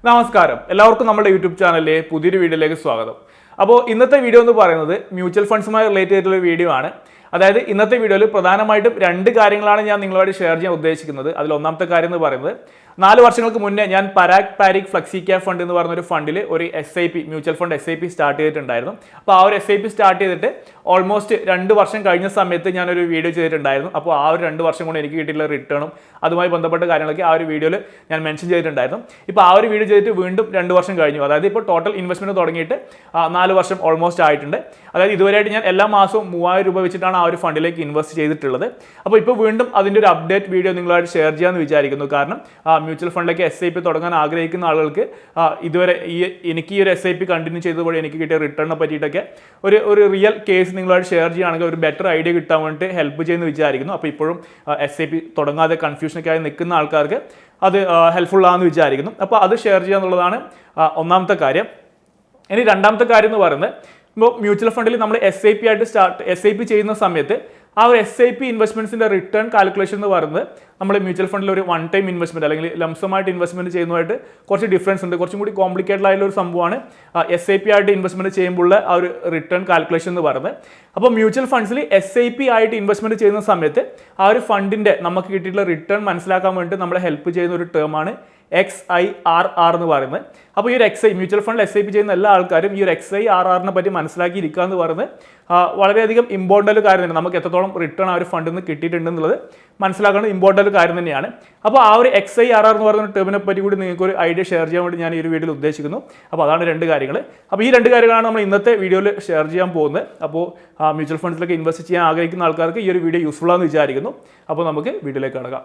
നമസ്കാരം, എല്ലാവർക്കും നമ്മുടെ യൂട്യൂബ് ചാനലിലെ പുതിയൊരു വീഡിയോയിലേക്ക് സ്വാഗതം. അപ്പോൾ ഇന്നത്തെ വീഡിയോ എന്ന് പറയുന്നത് മ്യൂച്വൽ ഫണ്ട്സുമായി റിലേറ്റ് ചെയ്തിട്ടുള്ള വീഡിയോ ആണ്. അതായത് ഇന്നത്തെ വീഡിയോയിൽ പ്രധാനമായിട്ടും രണ്ട് കാര്യങ്ങളാണ് ഞാൻ നിങ്ങളുമായിട്ട് ഷെയർ ചെയ്യാൻ ഉദ്ദേശിക്കുന്നത്. അതിൽ ഒന്നാമത്തെ കാര്യം എന്ന് പറയുന്നത് 4 വർഷങ്ങൾക്ക് മുന്നേ ഞാൻ Parag Parikh flexi cap fund എന്ന് പറഞ്ഞൊരു ഫണ്ടിൽ ഒരു SIP mutual fund SIP start ചെയ്തിട്ടുണ്ടായിരുന്നു. അപ്പോൾ ആ ഒരു SIP സ്റ്റാർട്ട് ചെയ്തിട്ട് ഓൾമോസ്റ്റ് 2 വർഷം കഴിഞ്ഞ സമയത്ത് ഞാനൊരു വീഡിയോ ചെയ്തിട്ടുണ്ടായിരുന്നു. അപ്പോൾ ആ ഒരു 2 വർഷം കൊണ്ട് എനിക്ക് കിട്ടിയിട്ടുള്ള റിട്ടേണും അതുമായി ബന്ധപ്പെട്ട കാര്യങ്ങളൊക്കെ ആ ഒരു വീഡിയോയിൽ ഞാൻ മെൻഷൻ ചെയ്തിട്ടുണ്ടായിരുന്നു. ഇപ്പോൾ ആ ഒരു വീഡിയോ ചെയ്തിട്ട് വീണ്ടും 2 വർഷം കഴിഞ്ഞു. അതായത് ഇപ്പോൾ ടോട്ടൽ ഇൻവെസ്റ്റ്മെന്റ് തുടങ്ങിയിട്ട് 4 വർഷം ഓൾമോസ്റ്റ് ആയിട്ടുണ്ട്. അതായത് ഇതുവരെയായിട്ട് ഞാൻ എല്ലാ മാസവും 3000 രൂപ വെച്ചിട്ടാണ് ആ ഒരു ഫണ്ടിലേക്ക് ഇൻവെസ്റ്റ് ചെയ്തിട്ടുള്ളത്. അപ്പോൾ ഇപ്പോൾ വീണ്ടും അതിൻ്റെ ഒരു അപ്ഡേറ്റ് വീഡിയോ നിങ്ങളായിട്ട് ഷെയർ ചെയ്യാമെന്ന് വിചാരിക്കുന്നു. കാരണം മ്യൂച്വൽ ഫണ്ടിലേക്ക് SIP തുടങ്ങാൻ ആഗ്രഹിക്കുന്ന ആളുകൾക്ക് ഇതുവരെ എനിക്ക് ഈ ഒരു SIP കണ്ടിന്യൂ ചെയ്തതുപോലെ എനിക്ക് കിട്ടിയ റിട്ടേണിനെ പറ്റിയിട്ടൊക്കെ ഒരു റിയൽ കേസ് നിങ്ങളായിട്ട് ഷെയർ ചെയ്യുകയാണെങ്കിൽ ഒരു ബെറ്റർ ഐഡിയ കിട്ടാൻ വേണ്ടി ഹെൽപ്പ് ചെയ്യുമെന്ന് വിചാരിക്കുന്നു. അപ്പോൾ ഇപ്പോഴും SIP തുടങ്ങാതെ കൺഫ്യൂഷനൊക്കെ ആയി നിൽക്കുന്ന ആൾക്കാർക്ക് അത് ഹെൽപ്ഫുൾ ആണെന്ന് വിചാരിക്കുന്നു. അപ്പോൾ അത് ഷെയർ ചെയ്യുക എന്നുള്ളതാണ് ഒന്നാമത്തെ കാര്യം. ഇനി രണ്ടാമത്തെ കാര്യം എന്ന് പറയുന്നത്, ഇപ്പോൾ മ്യൂച്വൽ ഫണ്ടിൽ നമ്മൾ SIP ചെയ്യുന്ന സമയത്ത് ആ ഒരു SIP ഇൻവെസ്റ്റ്മെന്റ്സിന്റെ റിട്ടേൺ കാൽക്കുലേഷൻ എന്ന് പറയുന്നത് നമ്മൾ മ്യൂച്വൽ ഫണ്ടിൽ ഒരു വൺ ടൈം ഇൻവെസ്റ്റ്മെന്റ് അല്ലെങ്കിൽ ലംസമായിട്ട് ഇൻവെസ്റ്റ്മെന്റ് ചെയ്യുന്നതായിട്ട് കുറച്ച് ഡിഫറൻസ് ഉണ്ട്. കുറച്ചും കൂടി കോംപ്ലിക്കേറ്റഡ് ആയിട്ടുള്ള ഒരു സംഭവമാണ് SIP ആയിട്ട് ഇൻവെസ്റ്റ്മെന്റ് ചെയ്യുമ്പോൾ ആ ഒരു റിട്ടേൺ കാൽക്കുലേഷൻ എന്ന് പറയുന്നത്. അപ്പോൾ മ്യൂച്വൽ ഫണ്ട്സിൽ SIP ആയിട്ട് ഇൻവെസ്റ്റ്മെന്റ് ചെയ്യുന്ന സമയത്ത് ആ ഒരു ഫണ്ടിന്റെ നമുക്ക് കിട്ടിയിട്ടുള്ള റിട്ടേൺ മനസ്സിലാക്കാൻ വേണ്ടി നമ്മളെ ഹെൽപ്പ് ചെയ്യുന്ന ഒരു ടേമാണ് XIRR എന്ന് പറയുന്നത്. അപ്പോൾ ഈ ഒരു മ്യൂച്വൽ ഫണ്ട് SIP ചെയ്യുന്ന എല്ലാ ആൾക്കാരും ഈ ഒരു XIRRനെ പറ്റി മനസ്സിലാക്കിയിരിക്കുക എന്ന് പറയുന്നത് വളരെയധികം ഇമ്പോർട്ടൻ്റ് ഒരു കാര്യം തന്നെ. നമുക്ക് എത്രത്തോളം റിട്ടേൺ ആ ഒരു ഫണ്ടിൽ നിന്ന് കിട്ടിയിട്ടുണ്ടെന്നുള്ളത് മനസ്സിലാക്കേണ്ട ഇമ്പോർട്ടൻ്റ് ഒരു കാര്യം തന്നെയാണ്. അപ്പോൾ ആ ഒരു XIRR എന്ന് പറയുന്ന ടേമിനെ പറ്റി കൂടി നിങ്ങൾക്ക് ഒരു ഐഡിയ ഷെയർ ചെയ്യാൻ വേണ്ടി ഞാൻ ഈ ഒരു വീഡിയോയിൽ ഉദ്ദേശിക്കുന്നു. അപ്പോൾ അതാണ് രണ്ട് കാര്യങ്ങൾ. അപ്പോൾ ഈ രണ്ട് കാര്യങ്ങളാണ് നമ്മൾ ഇന്നത്തെ വീഡിയോയിൽ ഷെയർ ചെയ്യാൻ പോകുന്നത്. അപ്പോൾ മ്യൂച്വൽ ഫണ്ട്സിലൊക്കെ ഇൻവെസ്റ്റ് ചെയ്യാൻ ആഗ്രഹിക്കുന്ന ആൾക്കാർക്ക് ഈ ഒരു വീഡിയോ യൂസ്ഫുൾ ആണെന്ന് വിചാരിക്കുന്നു. അപ്പോൾ നമുക്ക് വീഡിയോയിലേക്ക് കടക്കാം.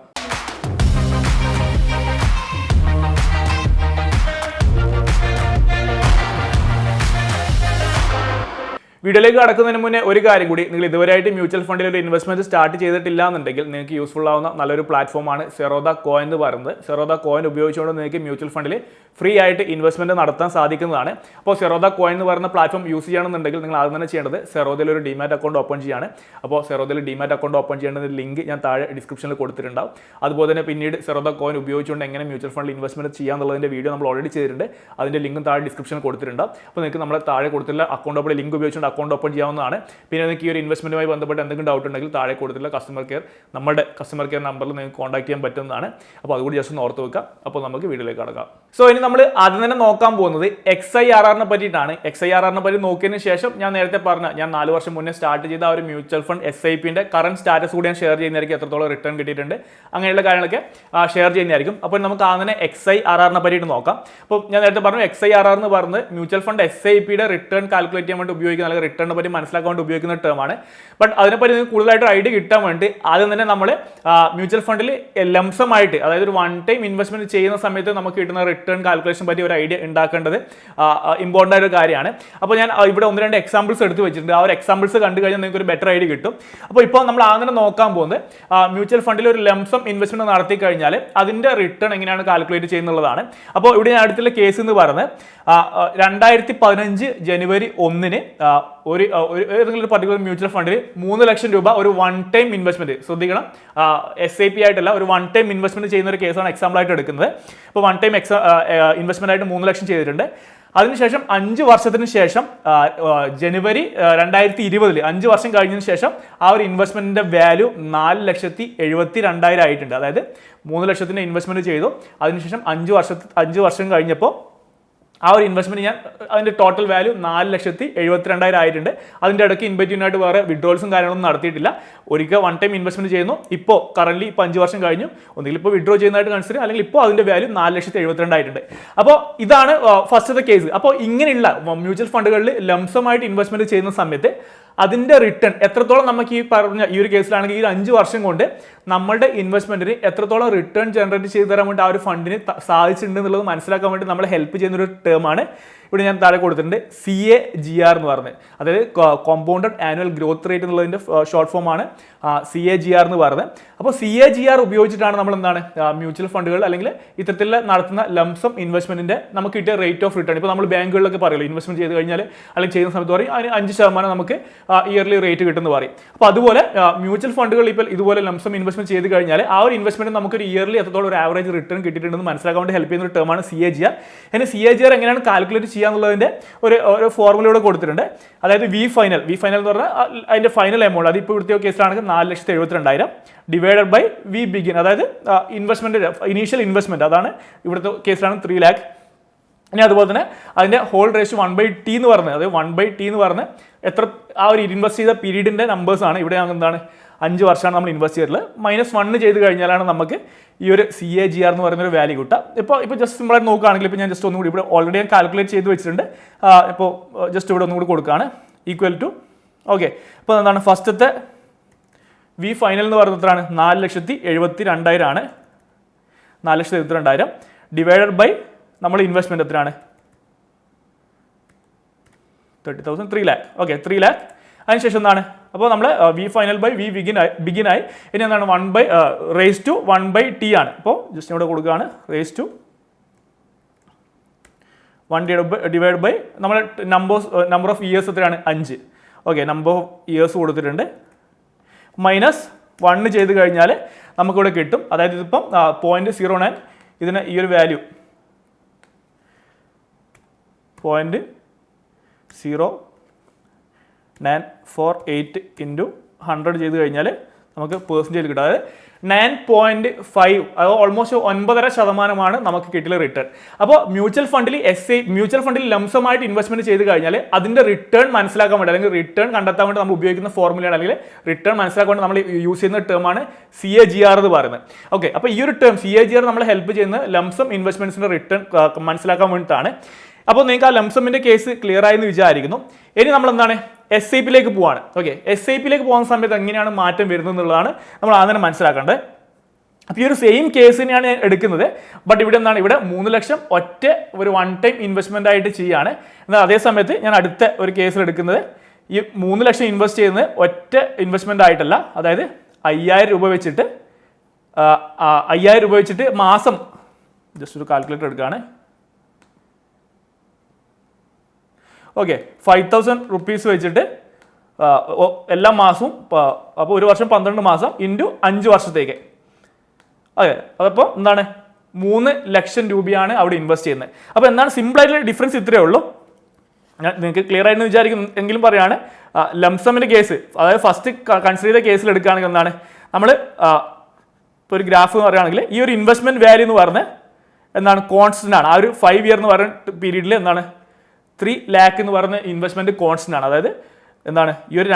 വീഡിയോയിലേക്ക് കടക്കുന്നതിന് മുന്നേ ഒരു കാര്യം കൂടി, നിങ്ങൾ ഇതുവരെയായിട്ട് മ്യൂച്വൽ ഫണ്ടിൽ ഒരു ഇൻവെസ്റ്റ്മെന്റ് സ്റ്റാർട്ട് ചെയ്തിട്ടില്ല എന്നുണ്ടെങ്കിൽ നിങ്ങൾക്ക് യൂസ്ഫുൾ ആവുന്ന നല്ലൊരു പ്ലാറ്റ്ഫോമാണ് Zerodha കോയിൻ എന്ന് പറയുന്നത്. Zerodha കോയിൻ ഉപയോഗിച്ചുകൊണ്ട് നിങ്ങൾക്ക് മ്യൂച്വൽ ഫണ്ടിൽ ഫ്രീ ആയിട്ട് ഇൻവെസ്റ്റ്മെന്റ് നടത്താൻ സാധിക്കുന്നതാണ്. അപ്പോൾ Zerodha കോയിൻ എന്ന് പറയുന്ന പ്ലാറ്റ്ഫോം യൂസ് ചെയ്യണമെന്നുണ്ടെങ്കിൽ നിങ്ങൾ ആദ്യം തന്നെ ചെയ്യേണ്ടത് Zerodhയിൽ ഒരു DEMAT അക്കൗണ്ട് ഓപ്പൺ ചെയ്യാണ്. അപ്പോൾ Zerodhയിൽ DEMAT അക്കൗണ്ട് ഓപ്പൺ ചെയ്യേണ്ട ലിങ്ക് ഞാൻ താഴെ ഡിസ്ക്രിപ്ഷനിൽ കൊടുത്തിട്ടുണ്ടാവും. അതുപോലെ തന്നെ പിന്നീട് Zerodha കോയിൻ ഉപയോഗിച്ചുകൊണ്ട് എങ്ങനെ മ്യൂച്വൽ ഫണ്ടിൽ ഇൻവെസ്റ്റ്മെന്റ് ചെയ്യാന്നുള്ളതിന്റെ വീഡിയോ നമ്മൾ ഓൾറെഡി ചെയ്തിട്ടുണ്ട്. അതിന്റെ ലിങ്കും താഴെ ഡിസ്ക്രിപ്ഷനിൽ കൊടുത്തിട്ടുണ്ടാവും. അപ്പോൾ നിങ്ങൾക്ക് നമ്മളെ താഴെ കൊടുത്തിട്ടുള്ള അക്കൗണ്ട് ഓപ്പൺ ലിങ്ക് ഉപയോഗിച്ചുകൊണ്ട് അക്കൗണ്ട് ഓപ്പൺ ചെയ്യാവുന്നതാണ്. പിന്നെ നിങ്ങൾക്ക് ഈ ഒരു ഇൻവെസ്റ്റ്മെന്റുമായി ബന്ധപ്പെട്ട് എന്തെങ്കിലും ഡൗട്ട് ഉണ്ടെങ്കിൽ താഴെ കൊടുത്തിട്ടുള്ള നമ്മുടെ കസ്റ്റമർ കെയർ നമ്പറിൽ നിങ്ങൾക്ക് കോൺടാക്ട് ചെയ്യാൻ പറ്റുന്നതാണ്. അപ്പോൾ അതുകൂടി ജസ്റ്റ് ഒന്ന് ഓർത്ത് വെക്കാം. അപ്പോൾ നമുക്ക് വീഡിയോയിലേക്ക് കടക്കാം. സോ ഇനി നമ്മൾ ആദ്യം തന്നെ നോക്കാൻ പോകുന്നത് XIRRനെ പറ്റിയിട്ടാണ്. XIRRനെ പറ്റി നോക്കിയതിന് ശേഷം ഞാൻ നേരത്തെ ഞാൻ 4 വർഷം മുന്നേ സ്റ്റാർട്ട് ചെയ്ത ആ ഒരു മ്യൂച്വൽ ഫണ്ട് SIPന്റെ കറന്റ് സ്റ്റാറ്റസ് കൂടി ഞാൻ ഷെയർ ചെയ്യുന്നതായിരിക്കും. എത്രത്തോളം റിട്ടേൺ കിട്ടിയിട്ടുണ്ട് അങ്ങനെയുള്ള കാര്യങ്ങളൊക്കെ ഷെയർ ചെയ്യുന്നതായിരിക്കും. അപ്പോൾ നമുക്ക് ആദ്യം XIRRനെ പറ്റിയിട്ട് നോക്കാം. അപ്പോൾ ഞാൻ നേരത്തെ പറഞ്ഞു XIRR എന്ന് പറഞ്ഞത് മ്യൂച്വൽ ഫണ്ട് SIPയുടെ റിട്ടേൺ കാൽക്കുലേറ്റ് ചെയ്യാൻ വേണ്ടി ഉപയോഗിക്കുന്ന, അല്ലെങ്കിൽ റിട്ടേണിനെ പറ്റി മനസ്സിലാക്കാൻ വേണ്ടി ഉപയോഗിക്കുന്ന ടേമാണ്. ബട്ട് അതിനെപ്പറ്റി നിങ്ങൾക്ക് കൂടുതലായിട്ട് ഐഡിയ കിട്ടാൻ വേണ്ടി ആദ്യം തന്നെ നമ്മൾ മ്യൂച്വൽ ഫണ്ടിൽ ലംസമായിട്ട്, അതായത് ഒരു വൺ ടൈം ഇൻവെസ്റ്റ്മെന്റ് ചെയ്യുന്ന സമയത്ത് നമുക്ക് കിട്ടുന്ന റിട്ടേൺ കാൽക്കുലേഷൻ പറ്റി ഒരു ഐഡിയ ഉണ്ടാക്കേണ്ടത് ഇമ്പോർട്ടൻ്റ് ആയ ഒരു കാര്യമാണ്. അപ്പോൾ ഞാൻ ഇവിടെ 1-2 എക്സാമ്പിൾസ് എടുത്ത് വെച്ചിട്ടുണ്ട്. ആ ഒരു എക്സാമ്പിൾസ് കണ്ടു കഴിഞ്ഞാൽ നിങ്ങൾക്ക് ഒരു ബെറ്റർ ഐഡിയ കിട്ടും. അപ്പോൾ ഇപ്പോൾ നമ്മൾ ആദ്യം നോക്കാൻ പോകുന്നത് മ്യൂച്വൽ ഫണ്ടിൽ ഒരു ലംസം ഇൻവെസ്റ്റ്മെന്റ് നടത്തി കഴിഞ്ഞാൽ അതിന്റെ റിട്ടേൺ എങ്ങനെയാണ് കാൽക്കുലേറ്റ് ചെയ്യുന്നുള്ളതാണ്. അപ്പോൾ ഇവിടെ ഞാൻ അടുത്തുള്ള കേസ് എന്ന് പറയുന്നത് 2015 ജനുവരി 1-ന് ഒരു ഏതെങ്കിലും ഒരു പർട്ടിക്കുലർ മ്യൂച്വൽ ഫണ്ടിൽ 3 ലക്ഷം രൂപ ഒരു വൺ ടൈം ഇൻവെസ്റ്റ്മെന്റ്, ശ്രദ്ധിക്കണം, SIP ആയിട്ടല്ല, ഒരു വൺ ടൈം ഇൻവെസ്റ്റ്മെന്റ് ചെയ്യുന്ന ഒരു കേസാണ് എക്സാമ്പിൾ ആയിട്ട് എടുക്കുന്നത്. അപ്പോൾ വൺ ടൈം ഇൻവെസ്റ്റ്മെന്റ് ആയിട്ട് 3 ലക്ഷം ചെയ്തിട്ടുണ്ട്. അതിനുശേഷം 5 വർഷത്തിന് ശേഷം ജനുവരി 2020 5 വർഷം കഴിഞ്ഞതിന് ശേഷം ആ ഒരു ഇൻവെസ്റ്റ്മെന്റിന്റെ വാല്യൂ 4,72,000 ആയിട്ടുണ്ട്. അതായത് 3 ലക്ഷത്തിന്റെ ഇൻവെസ്റ്റ്മെന്റ് ചെയ്തു, അതിനുശേഷം 5 വർഷം കഴിഞ്ഞപ്പോൾ ആ ഒരു ഇൻവെസ്റ്റ്മെന്റ് അതിന്റെ ടോട്ടൽ വാല്യൂ 4,72,000 ആയിട്ടുണ്ട്. അതിന്റെ ഇടയ്ക്ക് ഇൻബെറ്റ്വീനായിട്ട് വേറെ വിഡ്രോൾസും കാര്യങ്ങളൊന്നും നടത്തിയിട്ടില്ല. ഒരിക്കൽ വൺ ടൈം ഇൻവെസ്റ്റ്മെന്റ് ചെയ്യുന്നു. ഇപ്പോൾ കറന്റ് ഇപ്പോൾ 5 വർഷം കഴിഞ്ഞു, ഒന്നുകിൽ ഇപ്പോൾ വിഡ്രോ ചെയ്യുന്നതായിട്ട് കൺസിഡർ, അല്ലെങ്കിൽ ഇപ്പോൾ അതിന്റെ വാല്യൂ 4,72,000 ആയിട്ടുണ്ട്. അപ്പോൾ ഇതാണ് ഫസ്റ്റത്തെ കേസ്. അപ്പോൾ ഇങ്ങനെയുള്ള മ്യൂച്വൽ ഫണ്ടുകളിൽ ലംസമായിട്ട് ഇൻവെസ്റ്റ്മെന്റ് ചെയ്യുന്ന സമയത്ത് അതിന്റെ റിട്ടേൺ എത്രത്തോളം നമുക്ക് ഈ പറഞ്ഞ ഈ ഒരു കേസിലാണെങ്കിൽ ഈ 5 വർഷം കൊണ്ട് നമ്മളുടെ ഇൻവെസ്റ്റ്മെന്റിന് എത്രത്തോളം റിട്ടേൺ ജനറേറ്റ് ചെയ്ത് തരാൻ വേണ്ടി ആ ഒരു ഫണ്ടിന് സാധിച്ചിട്ടുണ്ട് എന്നുള്ളത് മനസ്സിലാക്കാൻ വേണ്ടി നമ്മളെ ഹെൽപ്പ് ചെയ്യുന്ന ഒരു ടേമാണ് ഇവിടെ ഞാൻ താഴെ കൊടുത്തിട്ടുണ്ട് CAGR എന്ന് പറഞ്ഞത്, അതായത് കോമ്പൗണ്ടഡ് ആനുവൽ ഗ്രോത്ത് റേറ്റ് എന്നുള്ളതിൻ്റെ ഷോർട്ട് ഫോം ആണ് CAGR എന്ന് പറയുന്നത്. അപ്പോൾ CAGR ഉപയോഗിച്ചിട്ടാണ് നമ്മൾ എന്താണ് മ്യൂച്വൽ ഫണ്ടുകൾ അല്ലെങ്കിൽ ഇത്തരത്തിലുള്ള നടത്തുന്ന ലംസം ഇൻവെസ്റ്റ്മെന്റിന്റെ നമുക്ക് കിട്ടിയ റേറ്റ് ഓഫ് റിട്ടേൺ. ഇപ്പോൾ നമ്മൾ ബാങ്കുകളിലൊക്കെ പറയുമല്ലോ, ഇൻവെസ്റ്റ്മെന്റ് ചെയ്ത് കഴിഞ്ഞാൽ അല്ലെങ്കിൽ ചെയ്യുന്ന സമയത്ത് പറയും അതിന് 5% നമുക്ക് ഇയർലി റേറ്റ് കിട്ടുമെന്ന് പറയും. അപ്പോൾ അതുപോലെ മ്യൂച്വൽ ഫണ്ടുകൾ ഇപ്പോൾ ഇതുപോലെ ലംസം ഇൻവെസ്റ്റ്മെന്റ് ചെയ്ത് കഴിഞ്ഞാൽ ആ ഒരു ഇൻവെസ്റ്റ്മെന്റ് നമുക്ക് ഒരു ഇയർലി എത്രത്തോളം ഒരു ആവറേജ് റിട്ടേൺ കിട്ടിയിട്ടുണ്ടെന്ന് മനസ്സിലാക്കാൻ വേണ്ടി ഹെൽപ്പ് ചെയ്യുന്ന ഒരു ടേമാണ് CAGR. ഇനി CAGR എങ്ങനെയാണ് കാൽക്കുലേറ്റ് ചെയ്യാന്നുള്ളതിന്റെ ഒരു ഫോർമുലയുടെ കൊടുത്തിട്ടുണ്ട്. അതായത് V final എന്ന് പറഞ്ഞാൽ അതിന്റെ ഫൈനൽ എമൗണ്ട്, അത് ഇപ്പോൾ ഇവിടുത്തെ കേസിലാണെങ്കിൽ 4,72,000 ഡിവൈഡഡ് ബൈ V begin, അതായത് ഇൻവെസ്റ്റ്മെന്റ് ഇനീഷ്യൽ ഇൻവെസ്റ്റ്മെന്റ്, അതാണ് ഇവിടുത്തെ കേസിലാണ് 3 lakh. ഇനി അതുപോലെ തന്നെ അതിന്റെ ഹോൾ റേഷ്യോ 1/T എന്ന് പറഞ്ഞത്, അതായത് 1/T എന്ന് പറഞ്ഞ് എത്ര ആ ഒരു ഇൻവെസ്റ്റ് ചെയ്ത പീരീഡിന്റെ നമ്പേഴ്സ് ആണ്. ഇവിടെ എന്താണ് 5 വർഷമാണ് നമ്മൾ ഇൻവെസ്റ്റ് ചെയ്തിട്ടുള്ളത്. -1 ചെയ്ത് കഴിഞ്ഞാലാണ് നമുക്ക് ഈ ഒരു CAGR എന്ന് പറയുന്ന ഒരു വാല്യൂ കിട്ടുക. ഇപ്പോൾ ജസ്റ്റ് സിമ്പിളായിട്ട് നോക്കുകയാണെങ്കിൽ ഇപ്പോൾ ഞാൻ ജസ്റ്റ് ഒന്നുകൂടി ഇവിടെ ഓൾറെഡി ഞാൻ കാൽക്കുലേറ്റ് ചെയ്ത് വെച്ചിട്ടുണ്ട്. ഇപ്പോൾ ജസ്റ്റ് ഇവിടെ ഒന്നുകൂടി കൊടുക്കുകയാണ് ഈക്വൽ ടു ഓക്കെ. ഇപ്പോൾ എന്താണ് ഫസ്റ്റത്തെ V ഫൈനൽ എന്ന് പറയുന്നത് എത്രയാണ്? 4,72,000 ആണ്. 4,72,000 ഡിവൈഡഡ് ബൈ നമ്മൾ ഇൻവെസ്റ്റ്മെന്റ് എത്രയാണ്? 30,000, 3 lakh. Okay, 3 lakh. അതിനുശേഷം എന്താണ് അപ്പോൾ നമ്മൾ V final by V begin ആയി. ഇനി എന്താണ് 1/T ആണ്. അപ്പോൾ ജസ്റ്റ് ഇവിടെ കൊടുക്കുകയാണ് (1 ഡിവൈഡ് ബൈ നമ്മൾ നമ്പർ ഓഫ് ഇയേഴ്സ് എത്രയാണ്? 5. ഓക്കെ, നമ്പർ ഓഫ് ഇയേഴ്സ് കൊടുത്തിട്ടുണ്ട്. -1 ചെയ്ത് കഴിഞ്ഞാൽ നമുക്കിവിടെ കിട്ടും. അതായത് ഇതിപ്പം 0.09, ഇതിന് ഈ ഒരു വാല്യൂ 0.0948 × 100 ചെയ്ത് കഴിഞ്ഞാൽ നമുക്ക് പെർസെൻറ്റേജ് കിട്ടും. അതായത് 9.5, അത് ഓൾമോസ്റ്റ് 9.5% നമുക്ക് കിട്ടിയ റിട്ടേൺ. അപ്പോൾ മ്യൂച്വൽ ഫണ്ടിൽ ലംസമായിട്ട് ഇൻവെസ്റ്റ്മെന്റ് ചെയ്ത് കഴിഞ്ഞാൽ അതിന്റെ റിട്ടേൺ മനസ്സിലാക്കാൻ വേണ്ടി അല്ലെങ്കിൽ റിട്ടേൺ കണ്ടെത്താൻ വേണ്ടി നമ്മൾ ഉപയോഗിക്കുന്ന ഫോർമുലയാണ്, അല്ലെങ്കിൽ റിട്ടേൺ മനസ്സിലാക്കാൻ വേണ്ടി നമ്മൾ യൂസ് ചെയ്യുന്ന ടേമാണ് CAGR എന്ന് പറയുന്നത്. ഓക്കെ, അപ്പോൾ ഈ ഒരു ടേം CAGR നമ്മളെ ഹെൽപ്പ് ചെയ്യുന്ന ലംസം ഇൻവെസ്റ്റ്മെന്റ്സിന്റെ റിട്ടേൺ മനസ്സിലാക്കാൻ വേണ്ടിയിട്ടാണ്. അപ്പോൾ നിങ്ങൾക്ക് ആ ലംസമിന്റെ കേസ് ക്ലിയർ ആയെന്ന് വിചാരിക്കുന്നു. ഇനി നമ്മൾ എന്താണ് SIP-ലേക്ക് പോവാണ്. ഓക്കെ, SIP-ലേക്ക് പോകുന്ന സമയത്ത് എങ്ങനെയാണ് മാറ്റം വരുന്നത് എന്നുള്ളതാണ് നമ്മൾ ആദ്യം മനസ്സിലാക്കേണ്ടത്. അപ്പോൾ ഈ ഒരു സെയിം കേസിനെയാണ് ഞാൻ എടുക്കുന്നത്. ബട്ട് ഇവിടെ എന്താണ്, ഇവിടെ 3 ലക്ഷം ഒറ്റ ഒരു 1 ടൈം ഇൻവെസ്റ്റ്മെന്റ് ആയിട്ട് ചെയ്യാണ്. എന്നാൽ അതേ സമയത്ത് ഞാൻ അടുത്ത ഒരു കേസിൽ എടുക്കുന്നത് ഈ 3 ലക്ഷം ഇൻവെസ്റ്റ് ചെയ്യുന്നത് ഒറ്റ ഇൻവെസ്റ്റ്മെന്റ് ആയിട്ടല്ല, അതായത് 5,000 രൂപ വെച്ചിട്ട് 5,000 രൂപ വെച്ചിട്ട് മാസം, ജസ്റ്റ് ഒരു കാൽക്കുലേറ്റർ എടുക്കുകയാണ്. ഓക്കെ, 5,000 rupees വെച്ചിട്ട് എല്ലാ മാസവും, അപ്പോൾ ഒരു വർഷം 12 മാസം ഇൻറ്റു 5 വർഷത്തേക്ക്. അതെ, അതപ്പോൾ എന്താണ് 3 ലക്ഷം രൂപയാണ് അവിടെ ഇൻവെസ്റ്റ് ചെയ്യുന്നത്. അപ്പോൾ എന്താണ് സിമ്പിളായിട്ടുള്ള ഡിഫറൻസ് ഇത്രയേ ഉള്ളൂ. ഞാൻ നിങ്ങൾക്ക് ക്ലിയർ ആയിട്ട് വിചാരിക്കും എങ്കിലും പറയാണ്. ലംസമിൻ്റെ കേസ്, അതായത് ഫസ്റ്റ് കൺസിഡർ ചെയ്ത കേസിൽ എടുക്കുകയാണെങ്കിൽ എന്താണ് നമ്മൾ ഇപ്പോൾ ഒരു ഗ്രാഫ് എന്ന് പറയുകയാണെങ്കിൽ ഈ ഒരു ഇൻവെസ്റ്റ്മെന്റ് വാല്യൂ എന്ന് പറഞ്ഞ് എന്താണ് കോൺസ്റ്റന്റ് ആണ്. ആ ഒരു 5 year എന്ന് പറയുന്ന പീരീഡിൽ എന്താണ് 3 lakh എന്ന് പറയുന്ന ഇൻവെസ്റ്റ്മെന്റ് കോൺസ്റ്റന്റ് ആണ്. അതായത് എന്താണ് ഈ ഒരു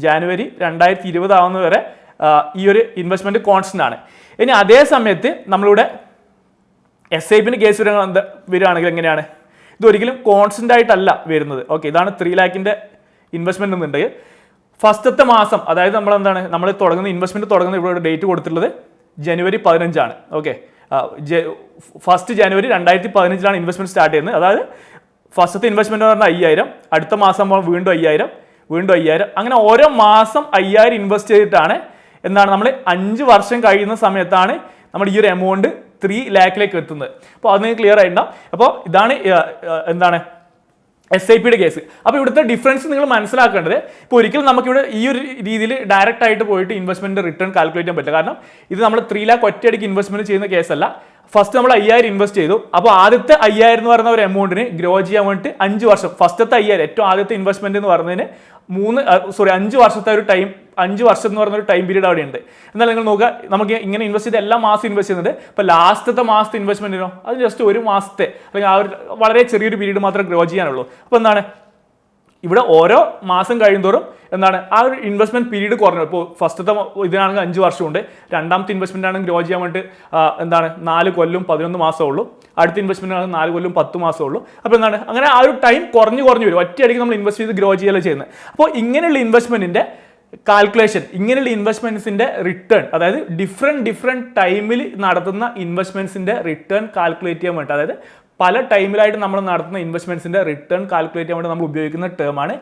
ജാനുവരി 2020 ആവുന്നത് വരെ ഈ ഒരു ഇൻവെസ്റ്റ്മെന്റ് കോൺസ്റ്റന്റ് ആണ്. ഇനി അതേ സമയത്ത് നമ്മളിവിടെ SIP-ന്റെ കേസ് വരികയാണെങ്കിൽ എങ്ങനെയാണ്? ഇതൊരിക്കലും കോൺസ്റ്റന്റ് ആയിട്ടല്ല വരുന്നത്. ഓക്കെ, ഇതാണ് 3 lakhന്റെ ഇൻവെസ്റ്റ്മെന്റ് എന്നുണ്ടെങ്കിൽ ഫസ്റ്റത്തെ മാസം, അതായത് നമ്മൾ എന്താണ് നമ്മൾ തുടങ്ങുന്ന ഇൻവെസ്റ്റ്മെന്റ് തുടങ്ങുന്ന ഇവിടെ ഡേറ്റ് കൊടുത്തിട്ടുള്ളത് January 15 ആണ്. ഓക്കെ, 1 January 2015 ഇൻവെസ്റ്റ്മെന്റ് സ്റ്റാർട്ട് ചെയ്യുന്നത്. അതായത് ഫസ്റ്റത്തെ ഇൻവെസ്റ്റ്മെന്റ് പറഞ്ഞാൽ 5,000, അടുത്ത മാസം വീണ്ടും 5,000, അങ്ങനെ ഓരോ മാസം 5,000 ഇൻവെസ്റ്റ് ചെയ്തിട്ടാണ് എന്താണ് നമ്മൾ 5 വർഷം കഴിയുന്ന സമയത്താണ് നമ്മൾ ഈ ഒരു എമൗണ്ട് 3 lakhലേക്ക് എത്തുന്നത്. അപ്പോൾ അത് നിങ്ങൾക്ക് ക്ലിയർ ആയിട്ടുണ്ടാവും. അപ്പോൾ ഇതാണ് എന്താണ് SIP-യുടെ കേസ്. അപ്പോൾ ഇവിടുത്തെ ഡിഫറൻസ് നിങ്ങൾ മനസ്സിലാക്കേണ്ടത്, ഇപ്പോൾ ഒരിക്കലും നമുക്കിവിടെ ഈ ഒരു രീതിയിൽ ഡയറക്റ്റ് ആയിട്ട് പോയിട്ട് ഇൻവെസ്റ്റ്മെന്റ് റിട്ടേൺ കാൽക്കുലേറ്റ് ചെയ്യാൻ പറ്റില്ല. കാരണം ഇത് നമ്മൾ 3 lakh ഒറ്റയടിക്ക് ഇൻവെസ്റ്റ്മെന്റ് ചെയ്യുന്ന കേസല്ല. ഫസ്റ്റ് നമ്മൾ 5,000 ഇൻവെസ്റ്റ് ചെയ്തു. അപ്പോൾ ആദ്യത്തെ 5,000 എന്ന് പറയുന്ന ഒരു എമൗണ്ടിന് ഗ്രോ ചെയ്യാൻ വേണ്ടിയിട്ട് 5 വർഷം, ഫസ്റ്റത്തെ 5,000 ഏറ്റവും ആദ്യത്തെ ഇൻവെസ്റ്റ്മെന്റ് എന്ന് പറയുന്നതിന് 5 വർഷത്തെ ഒരു ടൈം, 5 വർഷം എന്ന് പറയുന്ന ഒരു ടൈം പീരീഡ് അവിടെ ഉണ്ട്. എന്നാൽ നിങ്ങൾ നോക്കുക, നമുക്ക് ഇങ്ങനെ ഇൻവെസ്റ്റ് ചെയ്ത് എല്ലാ മാസം ഇൻവെസ്റ്റ് ചെയ്യുന്നുണ്ട്. ഇപ്പോൾ ലാസ്റ്റത്തെ മാസത്തെ ഇൻവെസ്റ്റ്മെന്റിനോ അത് ജസ്റ്റ് 1 മാസത്തെ അല്ലെങ്കിൽ ആ ഒരു വളരെ ചെറിയൊരു പീരീഡ് മാത്രമേ ഗ്രോ ചെയ്യാനുള്ളൂ. അപ്പോൾ എന്താണ് ഇവിടെ ഓരോ മാസം കഴിയുന്തോറും എന്താണ് ആ ഒരു ഇൻവെസ്റ്റ്മെന്റ് പീരീഡ് കുറഞ്ഞു. ഇപ്പോൾ ഫസ്റ്റത്തെ ഇതിനാണെങ്കിൽ 5 വർഷമുണ്ട്, രണ്ടാമത്തെ ഇൻവെസ്റ്റ്മെന്റ് ആണെങ്കിൽ ഗ്രോ ചെയ്യാൻ വേണ്ടി എന്താണ് 4 കൊല്ലം 11 മാസമേ ഉള്ളൂ, അടുത്ത ഇൻവെസ്റ്റ്മെന്റ് ആണെങ്കിൽ 4 കൊല്ലം 10 മാസമേ ഉള്ളൂ. അപ്പോൾ എന്താണ് അങ്ങനെ ആ ഒരു ടൈം കുറഞ്ഞു വരും. ഒറ്റയടിക്ക് നമ്മൾ ഇൻവെസ്റ്റ് ചെയ്ത് ഗ്രോ ചെയ്യുകയല്ല ചെയ്യുന്നത്. അപ്പോൾ ഇങ്ങനെയുള്ള ഇൻവെസ്റ്റ്മെന്റിന്റെ കാൽക്കുലേഷൻ, ഇങ്ങനെയുള്ള ഇൻവെസ്റ്റ്മെന്റ്സിന്റെ റിട്ടേൺ, അതായത് ഡിഫറെന്റ് ടൈമിൽ നടത്തുന്ന ഇൻവെസ്റ്റ്മെന്റ്സിന്റെ റിട്ടേൺ കാൽക്കുലേറ്റ് ചെയ്യാൻ വേണ്ടി, അതായത് പല ടൈമിലായിട്ട് നമ്മൾ നടത്തുന്ന ഇൻവെസ്റ്റ്മെന്റ്സിന്റെ റിട്ടേൺ കാൽക്കുലേറ്റ് ചെയ്യാൻ വേണ്ടി നമ്മൾ ഉപയോഗിക്കുന്ന ടേമാണ്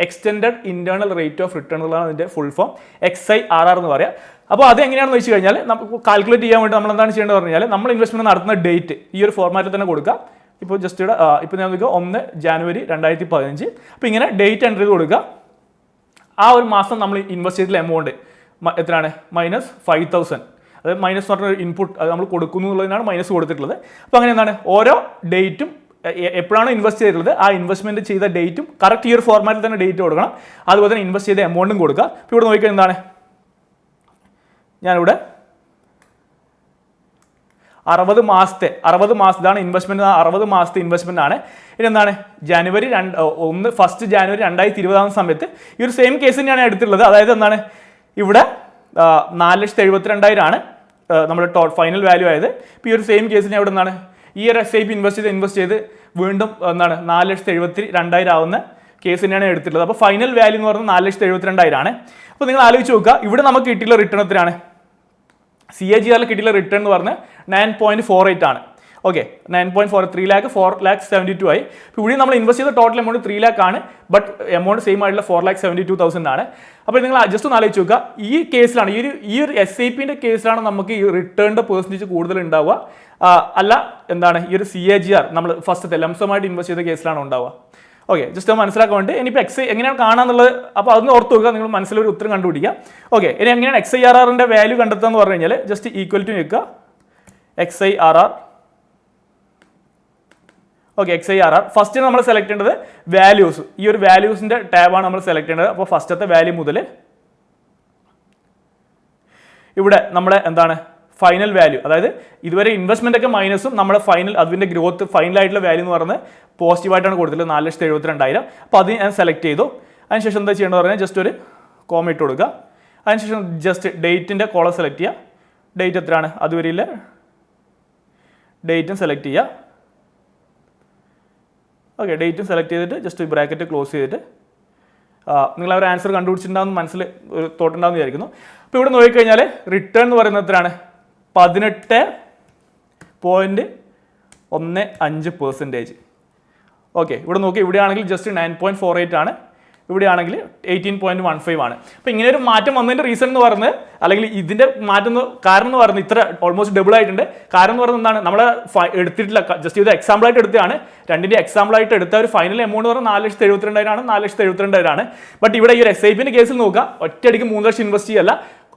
extended internal rate of return എന്നുള്ളതാണ് അതിന്റെ ഫുൾ ഫോം, XIRR എന്ന് പറയാം. അപ്പോൾ അത് എങ്ങനെയാണെന്ന് വെച്ച് കഴിഞ്ഞാൽ നമുക്ക് കാൽക്കുലേറ്റ് ചെയ്യാൻ വേണ്ടി നമ്മൾ എന്താണ് ചെയ്യേണ്ടത് പറഞ്ഞാൽ നമ്മൾ ഇൻവെസ്റ്റ്മെന്റ് നടത്തുന്ന ഡേറ്റ് ഈ ഒരു ഫോർമാറ്റിൽ തന്നെ കൊടുക്കുക. ഇപ്പോൾ ജസ്റ്റ് ഇവിടെ ഇപ്പോൾ ഞാൻ നോക്കുക 1 ജാനുവരി 2015. അപ്പോൾ ഇങ്ങനെ ഡേറ്റ് എൻ്റർ ചെയ്ത് കൊടുക്കുക. ആ ഒരു മാസം നമ്മൾ ഇൻവെസ്റ്റ് ചെയ്തിട്ടുള്ള എമൗണ്ട് എത്രയാണ്? -5,000. അതായത് മൈനസ് എന്ന് പറഞ്ഞ ഇൻപുട്ട് അത് നമ്മൾ കൊടുക്കുന്നു എന്നുള്ളതിനാണ് മൈനസ് കൊടുത്തിട്ടുള്ളത്. അപ്പോൾ അങ്ങനെ എന്താണ് ഓരോ ഡേറ്റും എപ്പോഴാണ് ഇൻവെസ്റ്റ് ചെയ്തിട്ടുള്ളത് ആ ഇൻവെസ്റ്റ്മെന്റ് ചെയ്ത ഡേറ്റും കറക്റ്റ് ഈ ഒരു ഫോർമാറ്റിൽ തന്നെ ഡേറ്റ് കൊടുക്കണം. അതുപോലെ തന്നെ ഇൻവെസ്റ്റ് ചെയ്ത എമൗണ്ടും കൊടുക്കുക. ഇപ്പോൾ ഇവിടെ നോക്കിയാൽ എന്താണ് ഞാനിവിടെ 60 മാസത്താണ് ഇൻവെസ്റ്റ്മെന്റ്. 60 മാസത്തെ ഇൻവെസ്റ്റ്മെന്റ് ആണ്. ഇനി എന്താണ് ജാനുവരി 1 ജാനുവരി 2020 സമയത്ത് ഈ ഒരു സെയിം കേസ് തന്നെയാണ് എടുത്തിട്ടുള്ളത്. അതായത് എന്താണ് ഇവിടെ 4,72,000 ആണ് നമ്മുടെ ഫൈനൽ വാല്യൂ ആയത്. ഇപ്പോൾ ഈ ഒരു സെയിം കേസിന് അവിടെ എന്താണ് ഈ ഒരു SIP ഇൻവെസ്റ്റ് ചെയ്ത് വീണ്ടും എന്താണ് 4,72,000 ആവുന്ന കേസ് തന്നെയാണ് എടുത്തിട്ടുള്ളത്. അപ്പോൾ ഫൈനൽ വാല്യൂ എന്ന് പറയുന്നത് 4,72,000 ആണ്. അപ്പോൾ നിങ്ങൾ ആലോചിച്ച് നോക്കുക, ഇവിടെ നമുക്ക് കിട്ടിയുള്ള റിട്ടേൺ എത്രയാണ്? CAGR കിട്ടിയുള്ള റിട്ടേൺ എന്ന് പറഞ്ഞാൽ 9.48 ആണ്. ഓക്കെ, 9.4 3,04,72 ആയി. ഇപ്പോൾ ഇവിടെ നമ്മൾ ഇൻവെസ്റ്റ് ചെയ്ത ടോട്ടൽ എമൗണ്ട് 3 lakh ആണ്, ബട്ട് എമൗണ്ട് സെയിം ആയിട്ടുള്ള 4,72,000 ആണ്. അപ്പോൾ നിങ്ങൾ ജസ്റ്റ് ഒന്ന് ആലോചിച്ച് നോക്കുക, ഈ കേസിലാണ് ഈ ഒരു SIPന്റെ കേസിലാണ് നമുക്ക് ഈ റിട്ടേണിന്റെ പെർസെൻറ്റേജ് കൂടുതൽ ഉണ്ടാവുക, അല്ല എന്താണ് ഈ ഒരു CAGR നമ്മൾ ഫസ്റ്റത്തെ ലംസമായിട്ട് ഇൻവെസ്റ്റ് ചെയ്ത കേസിലാണ് ഉണ്ടാവുക. ഓക്കെ, ജസ്റ്റ് അത് മനസ്സിലാക്കാൻ വേണ്ടി ഇനിയിപ്പോൾ എങ്ങനെയാണ് കാണാന്നുള്ളത് അപ്പോൾ അതൊന്ന് ഓർത്ത് നോക്കുക, നിങ്ങൾ മനസ്സിലൊരു ഉത്തരം കണ്ടുപിടിക്കുക. ഓക്കെ, ഇനി എങ്ങനെയാണ് XIRRന്റെ വാല്യൂ കണ്ടെത്തുക പറഞ്ഞു കഴിഞ്ഞാൽ ജസ്റ്റ് ഈക്വൽ ടു നിൽക്കുക XIRR. ഓക്കെ, XIRR ഫസ്റ്റ് നമ്മൾ സെലക്ട് ചെയ്യേണ്ടത് വാല്യൂസ്. ഈ ഒരു വാല്യൂസിന്റെ ടാബാണ് നമ്മൾ സെലക്ട് ചെയ്യേണ്ടത്. അപ്പോൾ ഫസ്റ്റത്തെ വാല്യൂ മുതൽ ഇവിടെ നമ്മുടെ എന്താണ് ഫൈനൽ വാല്യൂ, അതായത് ഇതുവരെ ഇൻവെസ്റ്റ്മെന്റ് ഒക്കെ മൈനസും നമ്മുടെ ഫൈനൽ അതിന്റെ ഗ്രോത്ത് ഫൈനലായിട്ടുള്ള വാല്യൂ എന്ന് പറയുന്നത് പോസിറ്റീവായിട്ടാണ് കൊടുത്തിട്ടുള്ളത് 4,72,000. അപ്പോൾ അത് ഞാൻ സെലക്ട് ചെയ്തു. അതിനുശേഷം എന്താ ചെയ്യേണ്ടത് പറഞ്ഞാൽ ജസ്റ്റ് ഒരു കോമ ഇട്ട് കൊടുക്കുക. അതിനുശേഷം ജസ്റ്റ് ഡേറ്റിന്റെ കോളം സെലക്ട് ചെയ്യുക. ഡേറ്റ് എത്രയാണ് അതുവരെയില്ല ഡേറ്റും സെലക്ട് ചെയ്യുക. ഓക്കെ, ഡേറ്റും സെലക്ട് ചെയ്തിട്ട് ജസ്റ്റ് ബ്രാക്കറ്റ് ക്ലോസ് ചെയ്തിട്ട് നിങ്ങൾ ആ ഒരു ആൻസർ കണ്ടുപിടിച്ചിട്ടുണ്ടാവുന്ന മനസ്സിൽ ഒരു തോട്ടുണ്ടാവുമെന്ന് വിചാരിക്കുന്നു. അപ്പോൾ ഇവിടെ നോക്കിക്കഴിഞ്ഞാൽ റിട്ടേൺ എന്ന് പറയുന്നത് എത്രയാണ്? 18.15%. ഓക്കെ, ഇവിടെ നോക്കി ഇവിടെയാണെങ്കിൽ ജസ്റ്റ് 9.48 ആണ്, ഇവിടെയാണെങ്കിൽ 18.15 ആണ്. അപ്പോൾ ഇങ്ങനെ ഒരു മാറ്റം വന്നതിൻ്റെ റീസൺ എന്ന് പറയുന്നത്, അല്ലെങ്കിൽ ഇതിൻ്റെ മാറ്റം കാരണം എന്ന് പറയുന്നത് ഇത്ര ഓൾമോസ്റ്റ് ഡബിൾ ആയിട്ടുണ്ട്. കാരണം എന്ന് പറയുന്നത് എന്താണ്, നമ്മൾ എടുത്തിട്ടില്ല, ജസ്റ്റ് ഇത് എക്സാമ്പിളായിട്ട് എടുത്തതാണ്. രണ്ടിൻ്റെ എക്സാമ്പിളായിട്ട് എടുത്ത ഒരു ഫൈനൽ എമൗണ്ട് പറഞ്ഞാൽ 4,72,000 ആണ്, 4,72,000 ആണ്. ബട്ട് ഇവിടെ ഈ ഒരു SIPന്റെ കേസിൽ നോക്കുക, ഒറ്റയടിക്ക് 3 ലക്ഷം ഇൻവെസ്റ്റ് ചെയ്യല്ല,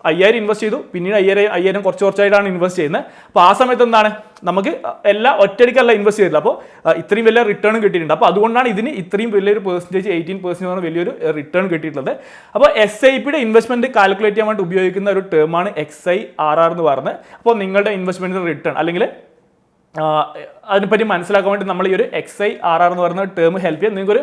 5,000 ഇൻവെസ്റ്റ് ചെയ്തു, പിന്നീട് 5,000 കുറച്ചായിട്ടാണ് ഇൻവെസ്റ്റ് ചെയ്യുന്നത്. അപ്പോൾ ആ സമയത്ത് എന്താണ് നമുക്ക് എല്ലാം ഒറ്റയടിക്കല്ല ഇൻവെസ്റ്റ് ചെയ്തില്ല, അപ്പോൾ ഇത്രയും വലിയ റിട്ടേൺ കിട്ടിയിട്ടുണ്ട്. അപ്പോൾ അതുകൊണ്ടാണ് ഇതിന് ഇത്രയും വലിയൊരു പെർസെൻറ്റേജ് 18% വലിയൊരു റിട്ടേൺ കിട്ടിയിട്ടുള്ളത്. അപ്പോൾ SIPയുടെ ഇൻവെസ്റ്റ്മെന്റ് കാൽക്കുലേറ്റ് ചെയ്യാൻ വേണ്ടി ഉപയോഗിക്കുന്ന ഒരു ടേമാണ് XIRR എന്ന് പറയുന്നത്. അപ്പോൾ നിങ്ങളുടെ ഇൻവെസ്റ്റ്മെന്റിന്റെ റിട്ടേൺ അല്ലെങ്കിൽ അതിനെപ്പറ്റി മനസ്സിലാക്കാൻ വേണ്ടി നമ്മൾ ഈ ഒരു XIRR എന്ന് പറയുന്ന ടേം ഹെൽപ്പ് ചെയ്യാം. നിങ്ങൾക്ക്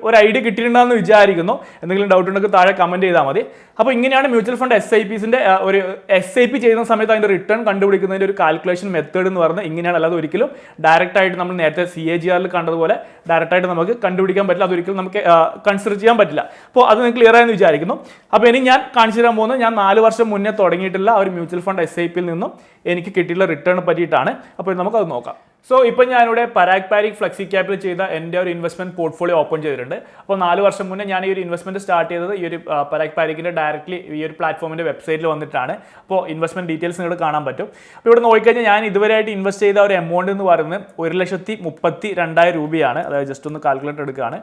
ഒരു ഐഡിയ കിട്ടിയിട്ടുണ്ടാകുമെന്ന് വിചാരിക്കുന്നു. എന്തെങ്കിലും ഡൗട്ട് ഉണ്ടെങ്കിൽ താഴെ കമന്റ് ചെയ്താൽ മതി. അപ്പോൾ ഇങ്ങനെയാണ് മ്യൂച്വൽ ഫണ്ട് SIPസിന്റെ ഒരു SIP ചെയ്യുന്ന സമയത്ത് അതിന്റെ റിട്ടേൺ കണ്ടുപിടിക്കുന്നതിന്റെ ഒരു കാൽക്കുലേഷൻ മെത്തേഡ് എന്ന് പറയുന്നത് ഇങ്ങനെയാണ്. അല്ലാതെ ഒരിക്കലും ഡയറക്റ്റ് ആയിട്ട് നമ്മൾ നേരത്തെ CAGRൽ കണ്ടതുപോലെ ഡയറക്റ്റ് ആയിട്ട് നമുക്ക് കണ്ടുപിടിക്കാൻ പറ്റില്ല, അതൊരിക്കലും നമുക്ക് കൺസിഡർ ചെയ്യാൻ പറ്റില്ല. അപ്പോൾ അത് നിങ്ങൾക്ക് ക്ലിയർ ആയെന്ന് വിചാരിക്കുന്നു. അപ്പോൾ ഇനി ഞാൻ കാണിച്ചു തരാൻ പോകുന്നത് ഞാൻ 4 വർഷം മുന്നേ തുടങ്ങിയിട്ടുള്ള ഒരു മ്യൂച്വൽ ഫണ്ട് SIPയിൽ നിന്നും എനിക്ക് കിട്ടിയിട്ടുള്ള റിട്ടേണിനെ പറ്റിയിട്ടാണ്. അപ്പോൾ നമുക്കത് നോക്കാം. സോ ഇപ്പോൾ ഞാനിവിടെ പരാഗ് പാരിക് ഫ്ലെക്സി ക്യാപ്പിൽ ചെയ്ത എൻ്റെ ഒരു ഇൻവെസ്റ്റ്മെന്റ് പോർട്ട്ഫോളിയോ ഓപ്പൺ ചെയ്തിട്ടുണ്ട്. അപ്പോൾ 4 വർഷം മുന്നേ ഞാൻ ഈ ഒരു ഇൻവെസ്റ്റ്മെന്റ് സ്റ്റാർട്ട് ചെയ്തത് ഈ ഒരു പരാഗ് പാരിക്കിന്റെ ഡയറക്റ്റ്ലി ഈ ഒരു പ്ലാറ്റ്ഫോമിന്റെ വെബ്സൈറ്റിൽ വന്നിട്ടാണ്. അപ്പോൾ ഇൻവെസ്റ്റ്മെന്റ് ഡീറ്റെയിൽസ് നിങ്ങൾ കാണാൻ പറ്റും. അപ്പോൾ ഇവിടെ നോക്കിക്കഴിഞ്ഞാൽ ഞാൻ ഇതുവരെയായിട്ട് ഇൻവെസ്റ്റ് ചെയ്ത ഒരു എമൗണ്ട് എന്ന് പറയുന്നത് 1,32,000 രൂപയാണ്. അതായത് ജസ്റ്റ് ഒന്ന് കാൽക്കുലേറ്റ് എടുക്കുകയാണ്.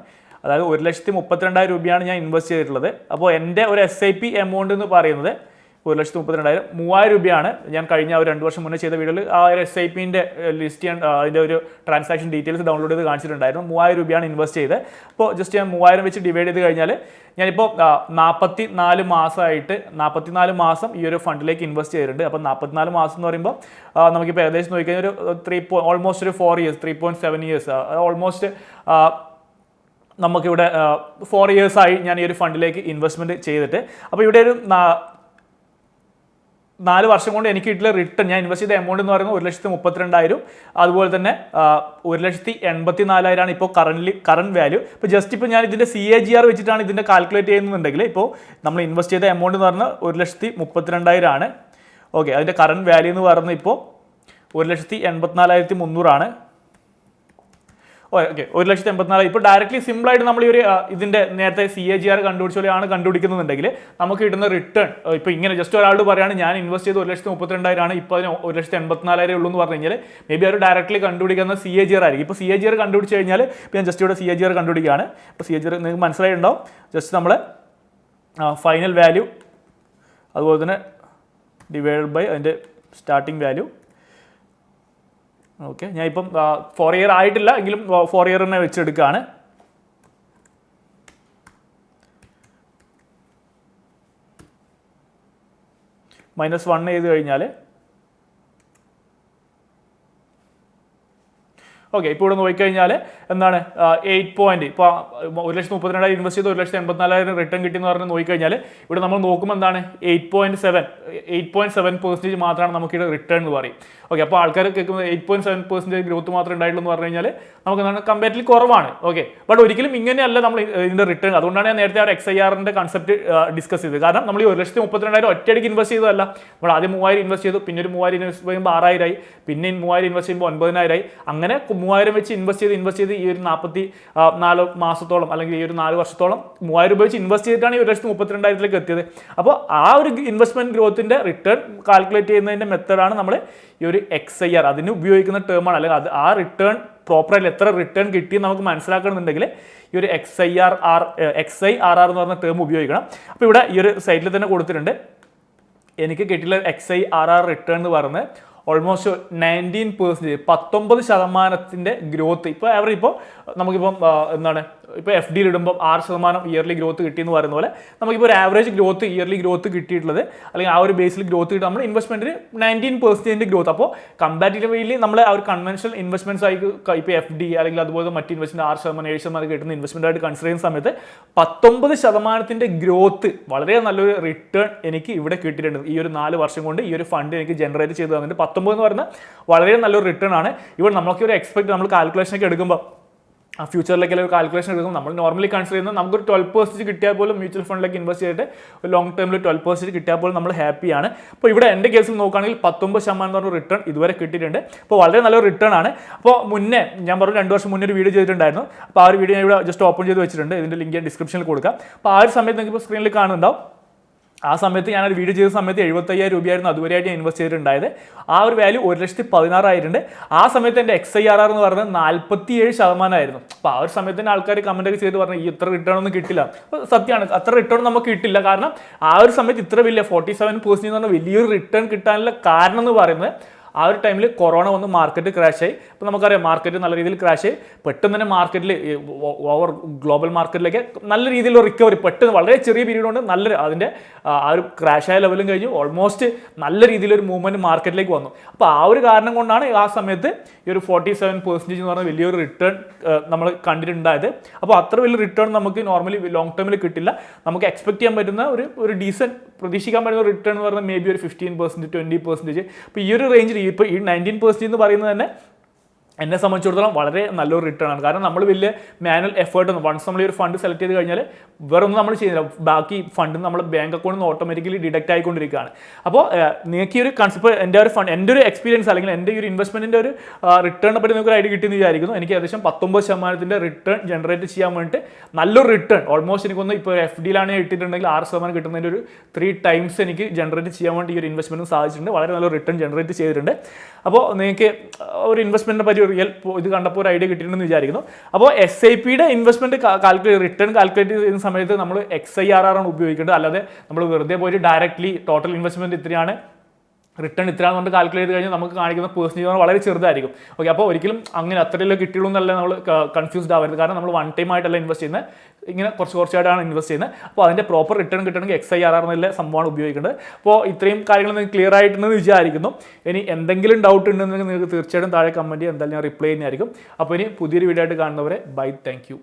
അതായത് 1,32,000 രൂപയാണ് ഞാൻ ഇൻവെസ്റ്റ് ചെയ്തിട്ടുള്ളത്. അപ്പോൾ എൻ്റെ ഒരു SIP എമൗണ്ട് എന്ന് പറയുന്നത് 1,32,000 3,000 രൂപയാണ്. ഞാൻ കഴിഞ്ഞ ഒരു 2 വർഷം മുന്നേ ചെയ്ത വീഡിയോയിൽ ആ ഒരു SIPന്റെ ലിസ്റ്റ് ചെയ്യാൻ അതിൻ്റെ ഒരു ട്രാൻസാക്ഷൻ ഡീറ്റെയിൽസ് ഡൗൺലോഡ് ചെയ്ത് കാണിച്ചിട്ടുണ്ടായിരുന്നു. 3,000 രൂപയാണ് ഇൻവെസ്റ്റ് ചെയ്ത്. അപ്പോൾ ജസ്റ്റ് ഞാൻ 3,000 വെച്ച് ഡിവൈഡ് ചെയ്ത് കഴിഞ്ഞാൽ ഞാനിപ്പോൾ 44 മാസം ഈ ഒരു ഫണ്ടിലേക്ക് ഇൻവെസ്റ്റ് ചെയ്തിട്ടുണ്ട്. അപ്പോൾ 44 മാസം എന്ന് പറയുമ്പോൾ നമുക്കിപ്പോൾ ഏകദേശം നോക്കിക്കഴിഞ്ഞാൽ ഒരു ഓൾമോസ്റ്റ് ഒരു 4 ഇയേഴ്സ് 3.7 ഇയേഴ്സ് ഓൾമോസ്റ്റ് നമുക്കിവിടെ 4 ഇയേഴ്സായി ഞാൻ ഈ ഒരു ഫണ്ടിലേക്ക് ഇൻവെസ്റ്റ്മെൻറ്റ് ചെയ്തിട്ട്. അപ്പോൾ ഇവിടെ ഒരു 4 വർഷം കൊണ്ട് എനിക്ക് കിട്ടിയ റിട്ടേൺ ഞാൻ ഇൻവെസ്റ്റ് ചെയ്ത എമൗണ്ട് എന്ന് പറയുന്നത് 1,32,000. അതുപോലെ തന്നെ 1,84,000 ഇപ്പോൾ കറണ്ട് വാല്യൂ. ഇപ്പോൾ ജസ്റ്റ് ഇപ്പോൾ ഞാൻ ഇതിൻ്റെ CAGR വെച്ചിട്ടാണ് ഇതിൻ്റെ കാൽക്കുലേറ്റ് ചെയ്യുന്നുണ്ടെങ്കിൽ ഇപ്പോൾ നമ്മൾ ഇൻവെസ്റ്റ് ചെയ്ത എമൗണ്ട് എന്ന് പറഞ്ഞാൽ 1,32,000 ആണ്. ഓക്കെ, അതിൻ്റെ കറണ്ട് വാല്യൂ എന്ന് പറയുന്നത് ഇപ്പോൾ 1,84,300 ഓക്കെ 1,84,000. ഇപ്പോൾ ഡയറക്റ്റ്ലി സിമ്പിളായിട്ട് നമ്മൾ ഈ ഒരു ഇതിൻ്റെ നേരത്തെ CAGR കണ്ടുപിടിച്ച പോലെയാണ് കണ്ടുപിടിക്കുന്നുണ്ടെങ്കിൽ നമുക്ക് കിട്ടുന്ന റിട്ടേൺ ഇപ്പോൾ ഇങ്ങനെ ജസ്റ്റ് ഒരാളോട് പറയുകയാണ് ഞാൻ ഇൻവെസ്റ്റ് ചെയ്ത് 1,32,000 ഇപ്പോൾ അതിന് 1,84,000 ഉള്ളൂ എന്ന് പറഞ്ഞു കഴിഞ്ഞാൽ മേ ബി അവർ ഡയറക്റ്റ്ലി കണ്ടുപിടിക്കുന്ന CAGR ആയിരിക്കും. ഇപ്പോൾ CAGR കണ്ടുപിടിച്ച് കഴിഞ്ഞാൽ ഇപ്പോൾ ഞാൻ ജസ്റ്റ് ഇവിടെ CAGR കണ്ടുപിടിക്കുകയാണ്. ഇപ്പോൾ CAGR നിങ്ങൾക്ക് മനസ്സിലായിട്ടുണ്ടാവും. ജസ്റ്റ് നമ്മൾ ഫൈനൽ വാല്യൂ അതുപോലെ തന്നെ ഡിവൈഡഡ് ബൈ അതിൻ്റെ സ്റ്റാർട്ടിംഗ് വാല്യൂ. ഓക്കെ, ഞാൻ ഇപ്പം 4 ഇയർ ആയിട്ടില്ല എങ്കിലും 4 ഇയർ തന്നെ വെച്ചെടുക്കുകയാണ്. -1 ചെയ്ത് കഴിഞ്ഞാൽ ഓക്കെ, ഇപ്പോൾ ഇവിടെ നോക്കിക്കഴിഞ്ഞാൽ എന്താണ് 8 പോയിന്റ്, ഇപ്പോൾ 1,32,000 ഇൻവെസ്റ്റ് ചെയ്ത് 1,84,000 റിട്ടേൺ കിട്ടിയെന്ന് പറഞ്ഞ് നോക്കിക്കഴിഞ്ഞാൽ ഇവിടെ നമ്മൾ നോക്കുമ്പോൾ എന്താണ് 8.7% മാത്രമാണ് നമുക്കിവിടെ റിട്ടേൺ എന്ന് പറയും. ഓക്കെ, അപ്പോൾ ആൾക്കാർ കേൾക്കുന്നത് 8.7% ഗ്രോത്ത് മാത്രമേ ഉണ്ടായിട്ടുള്ളൂ എന്ന് പറഞ്ഞു കഴിഞ്ഞാൽ നമുക്ക് എന്താണ് കമ്പാരിറ്റീവ്ലി കുറവാണ്. ഓക്കെ, ബട്ട് ഒരിക്കലും ഇങ്ങനെയല്ല നമ്മൾ ഇതിൻ്റെ റിട്ടേൺ. അതുകൊണ്ടാണ് ഞാൻ നേരത്തെ XIRറിൻ്റെ കൺസെപ്റ്റ് ഡിസ്കസ് ചെയ്തത്. കാരണം നമ്മൾ ഈ 1,32,000 ഒറ്റയടിക്ക് ഇൻവെസ്റ്റ് ചെയ്തതല്ല. നമ്മൾ ആദ്യം 3,000 ഇൻവെസ്റ്റ് ചെയ്തു, പിന്നെ ഒരു 3,000 ഇൻവെസ്റ്റ് ചെയ്യുമ്പോൾ 6,000 ആയി, പിന്നെ 3,000 ഇൻവെസ്റ്റ് ചെയ്യുമ്പോൾ 9,000 ആയി. അങ്ങനെ 3,000 വെച്ച് ഇൻവെസ്റ്റ് ചെയ്ത് ഈ ഒരു 44 മാസത്തോളം അല്ലെങ്കിൽ ഈ ഒരു 4 വർഷത്തോളം 3,000 ഉപയോഗിച്ച് ഇൻവെസ്റ്റ് ചെയ്തിട്ടാണ് ഈ 1,32,000 എത്തിയത്. അപ്പോൾ ആ ഒരു ഇൻവെസ്റ്റ്മെന്റ് ഗ്രോത്തിന്റെ റിട്ടേൺ കാൽക്കുലേറ്റ് ചെയ്യുന്നതിന്റെ മെത്തേഡാണ് നമ്മൾ ഈ ഒരു XIR അതിന് ഉപയോഗിക്കുന്ന ടേമാണ്. അല്ലെങ്കിൽ അത് ആ റിട്ടേൺ പ്രോപ്പറായിട്ട് എത്ര റിട്ടേൺ കിട്ടി നമുക്ക് മനസ്സിലാക്കണമെന്നുണ്ടെങ്കിൽ ഈ ഒരു XIRR എന്ന് പറഞ്ഞ ടേം ഉപയോഗിക്കണം. അപ്പോൾ ഇവിടെ ഈ ഒരു സൈറ്റിൽ തന്നെ കൊടുത്തിട്ടുണ്ട്. എനിക്ക് കിട്ടിയുള്ള XIRR റിട്ടേൺ എന്ന് പറയുന്നത് ഓൾമോസ്റ്റ് 19% ഗ്രോത്ത്. ഇപ്പോൾ ആവറേജ് ഇപ്പോൾ നമുക്കിപ്പം എന്താണ് ഇപ്പോൾ FDയിൽ ഇടുമ്പോൾ 6% ഇയർലി ഗ്രോത്ത് കിട്ടിയെന്ന് പറയുന്ന പോലെ നമുക്കിപ്പോൾ ഒരു ആവറേജ് ഗ്രോത്ത് ഇയർലി ഗ്രോത്ത് കിട്ടിയിട്ടുള്ളത് അല്ലെങ്കിൽ ആ ഒരു ബേസിൽ ഗ്രോത്ത് കിട്ടും നമ്മൾ ഇൻവെസ്റ്റ്മെൻറ്റിന് 19% ഗ്രോത്ത്. അപ്പോൾ കമ്പാരിറ്റീവ്ലി നമ്മൾ ആ ഒരു കൺവെൻഷണൽ ഇൻവെസ്റ്റ്മെൻറ്റ്സ് ആയി ഇപ്പോൾ FD അല്ലെങ്കിൽ അതുപോലെ മറ്റ് ഇൻവെസ്റ്റ്മെൻറ്റ് 6%, 7% കിട്ടുന്ന ഇൻവെസ്റ്റ്മെൻ്റ് ആയിട്ട് കൺസിഡർ ചെയ്യുന്ന സമയത്ത് 19% ഗ്രോത്ത് വളരെ നല്ലൊരു റിട്ടേൺ എനിക്ക് ഇവിടെ കിട്ടിയിട്ടുണ്ട്. ഈ ഒരു 4 വർഷം കൊണ്ട് ഈ ഒരു ഫണ്ട് എനിക്ക് ജനറേറ്റ് ചെയ്ത് തന്നിട്ട് 19 എന്ന് പറയുന്നത് വളരെ നല്ലൊരു റിട്ടേൺ ആണ്. ഇവിടെ നമുക്ക് ഒരു എക്സ്പെക്ട് നമ്മൾ കാൽക്കുലേഷനൊക്കെ എടുക്കുമ്പോൾ ഫ്യൂച്ചറിലേക്ക് ഒരു കാൽക്കുലേഷൻ എടുക്കുമ്പോൾ നമ്മൾ നോർമലി കൺസിഡർ ചെയ്യുന്നത് നമുക്കൊരു 12% കിട്ടിയാൽ പോലും മ്യൂച്വൽ ഫണ്ടിലേക്ക് ഇൻവെസ്റ്റ് ചെയ്തിട്ട് ഒരു ലോങ് ടേമിൽ 12% കിട്ടിയാൽ പോലും നമ്മൾ ഹാപ്പിയാണ്. അപ്പോൾ ഇവിടെ എൻ്റെ കേസിൽ നോക്കുകയാണെങ്കിൽ 19% എന്ന് പറഞ്ഞ റിട്ടേൺ ഇതുവരെ കിട്ടിയിട്ടുണ്ട്. അപ്പോൾ വളരെ നല്ലൊരു റിട്ടേൺ ആണ്. അപ്പോൾ മുന്നേ ഞാൻ പറഞ്ഞു 2 വർഷം മുന്നേ ഒരു വീഡിയോ ചെയ്തിട്ടുണ്ടായിരുന്നു. അപ്പോൾ ആ ഒരു വീഡിയോ ഞാൻ ഇവിടെ ജസ്റ്റ് ഓപ്പൺ ചെയ്ത് വെച്ചിട്ടുണ്ട്. ഇതിൻ്റെ ലിങ്ക് ഞാൻ ഡിസ്ക്രിപ്ഷനിൽ കൊടുക്കാം. അപ്പോൾ ആ ഒരു സമയത്ത് നിങ്ങൾക്ക് ഇപ്പോൾ സ്ക്രീനിൽ കാണുന്നുണ്ടാവും. ആ സമയത്ത് ഞാനൊരു വീഡിയോ ചെയ്ത സമയത്ത് 75,000 രൂപയായിരുന്നു അതുവരെയായിട്ട് ഞാൻ ഇൻവെസ്റ്റ് ചെയ്തിട്ടുണ്ടായത്. ആ ഒരു വാല്യൂ 1,16,000 ആയിട്ടുണ്ട്. ആ സമയത്ത് എൻ്റെ XIRR എന്ന് പറയുന്നത് 47% ആയിരുന്നു. അപ്പോൾ ആ ഒരു സമയത്ത് തന്നെ ആൾക്കാർ കമൻറ്റൊക്കെ ചെയ്ത് പറഞ്ഞു ഈ ഇത്ര റിട്ടേൺ ഒന്നും കിട്ടില്ല. അപ്പോൾ സത്യമാണ്, അത്ര റിട്ടേൺ നമുക്ക് കിട്ടില്ല. കാരണം ആ ഒരു സമയത്ത് ഇത്ര വലിയ 47% എന്ന് പറഞ്ഞാൽ വലിയൊരു റിട്ടേൺ കിട്ടാനുള്ള കാരണം എന്ന് പറയുന്നത് ആ ഒരു ടൈമിൽ കൊറോണ വന്ന് മാർക്കറ്റ് ക്രാഷ് ആയി. ഇപ്പോൾ നമുക്കറിയാം മാർക്കറ്റ് നല്ല രീതിയിൽ ക്രാഷ് ആയി. പെട്ടെന്ന് തന്നെ മാർക്കറ്റിൽ ഓവർ ഗ്ലോബൽ മാർക്കറ്റിലേക്ക് നല്ല രീതിയിലുള്ള റിക്കവറി പെട്ടെന്ന് വളരെ ചെറിയ പീരീഡ് കൊണ്ട് നല്ലൊരു അതിൻ്റെ ആ ഒരു ക്രാഷായ ലെവലും കഴിഞ്ഞ് ഓൾമോസ്റ്റ് നല്ല രീതിയിലൊരു മൂവ്മെൻറ്റ് മാർക്കറ്റിലേക്ക് വന്നു. അപ്പോൾ ആ ഒരു കാരണം കൊണ്ടാണ് ആ സമയത്ത് ഈ ഒരു 47% എന്ന് പറഞ്ഞാൽ വലിയൊരു റിട്ടേൺ നമ്മൾ കണ്ടിട്ടുണ്ടായത്. അപ്പോൾ അത്ര വലിയ റിട്ടേൺ നമുക്ക് നോർമലി ലോങ് ടേമിൽ കിട്ടില്ല. നമുക്ക് എക്സ്പെക്ട് ചെയ്യാൻ പറ്റുന്ന ഒരു ഡീസൻറ്റ് പ്രതീക്ഷിക്കാൻ പറ്റുന്ന റിട്ടേൺ എന്ന് പറഞ്ഞാൽ മേ ബി ഒരു 15%, 20%. അപ്പോൾ ഈ ഒരു റേഞ്ചിൽ ഇപ്പോൾ ഈ 19% എന്ന് പറയുന്നത് തന്നെ എന്നെ സംബന്ധിച്ചിടത്തോളം വളരെ നല്ലൊരു റിട്ടേൺ ആണ്. കാരണം നമ്മൾ വലിയ മാനുവൽ എഫേർട്ട് ഒന്നും വൺസ് നമ്മൾ ഈ ഒരു ഫണ്ട് സെലക്ട് ചെയ്ത് കഴിഞ്ഞാൽ വേറെ ഒന്നും നമ്മൾ ചെയ്യുന്നില്ല. ബാക്കി ഫണ്ട് നമ്മൾ ബാങ്ക് അക്കൗണ്ടിൽ നിന്ന് ഓട്ടോമാറ്റിക്കലി ഡിഡക്റ്റ് ആയിക്കൊണ്ടിരിക്കുകയാണ്. അപ്പോൾ നിങ്ങൾക്ക് ഈ ഒരു കൺസെപ്റ്റ് എൻ്റെ ഒരു എക്സ്പീരിയൻസ് അല്ലെങ്കിൽ എൻ്റെ ഈ ഒരു ഇൻവെസ്റ്റ്മെൻറ്റിൻ്റെ ഒരു റിട്ടേണിനെ പറ്റി നിങ്ങൾക്ക് ഒരു ഐഡിയ കിട്ടിയെന്ന് വിചാരിക്കുന്നു. എനിക്ക് ഏകദേശം 19% റിട്ടേൺ ജനറേറ്റ് ചെയ്യാൻ വേണ്ടിയിട്ട് നല്ലൊരു റിട്ടേൺ ഓൾമോസ്റ്റ് എനിക്കൊന്ന് ഇപ്പോൾ FDയിലാണ് ഇട്ടിട്ടുണ്ടെങ്കിൽ 6% കിട്ടുന്നതിൻ്റെ ഒരു 3 times എനിക്ക് ജനറേറ്റ് ചെയ്യാൻ വേണ്ടി ഈ ഒരു ഇൻവെസ്റ്റ്മെൻറ്റ് സാധിച്ചിട്ടുണ്ട്. വളരെ നല്ലൊരു റിട്ടേൺ ജനറേറ്റ് ചെയ്തിട്ടുണ്ട്. അപ്പോൾ നിങ്ങൾക്ക് ഒരു ഇൻവെസ്റ്റ്മെൻറ്റിനെ പറ്റി റിയൽ ഇത് കണ്ടപ്പോൾ ഒരു ഐഡിയ കിട്ടിയിട്ടുണ്ടെന്ന് വിചാരിക്കുന്നു. അപ്പോൾ SIPയുടെ ഇൻവെസ്റ്റ്മെൻറ്റ് റിട്ടേൺ കാൽക്കുലേറ്റ് ചെയ്യുന്ന സമയത്ത് നമ്മൾ XIRR ആണ് ഉപയോഗിക്കേണ്ടത്. അല്ലാതെ നമ്മൾ വെറുതെ പോയിട്ട് ഡയറക്റ്റ്ലി ടോട്ടൽ ഇൻവെസ്റ്റ്മെൻറ്റ് ഇത്രയാണ് റിട്ടേൺ ഇത്രയാണെന്ന് കൊണ്ട് കാൽക്കുലേറ്റ് ചെയ്ത് കഴിഞ്ഞാൽ നമുക്ക് കാണിക്കുന്ന പെർസെൻറ്റേജ് വളരെ ചെറുതായിരിക്കും. ഓക്കെ, അപ്പോൾ ഒരിക്കലും അങ്ങനെ അത്രയല്ലേ കിട്ടുള്ളൂ എന്നല്ല നമ്മൾ കൺഫ്യൂസ്ഡ് ആവരുത്. കാരണം നമ്മൾ വൺ ടൈം ആയിട്ടല്ല ഇൻവെസ്റ്റ് ചെയ്യുന്നത്, ഇങ്ങനെ കുറച്ചായിട്ടാണ് ഇൻവെസ്റ്റ് ചെയ്യുന്നത്. അപ്പോൾ അതിൻ്റെ പ്രോപ്പർ റിട്ടേൺ കിട്ടണമെങ്കിൽ XIRR എന്നുള്ള സംഭവമാണ് ഉപയോഗിക്കേണ്ടത്. അപ്പോൾ ഇത്രയും കാര്യങ്ങൾ നിങ്ങൾക്ക് ക്ലിയർ ആയിട്ടുണ്ടെന്ന് വിചാരിക്കുന്നു. ഇനി എന്തെങ്കിലും ഡൗട്ട് ഉണ്ടെങ്കിൽ നിങ്ങൾക്ക് തീർച്ചയായിട്ടും താഴെ കമൻറ്റ് ചെയ്യാം. എന്തായാലും ഞാൻ റിപ്ലൈ ചെയ്യുന്നതായിരിക്കും. അപ്പോൾ ഇനി പുതിയൊരു വീഡിയോ ആയിട്ട് കാണുന്നവരെ ബൈ, താങ്ക് യു.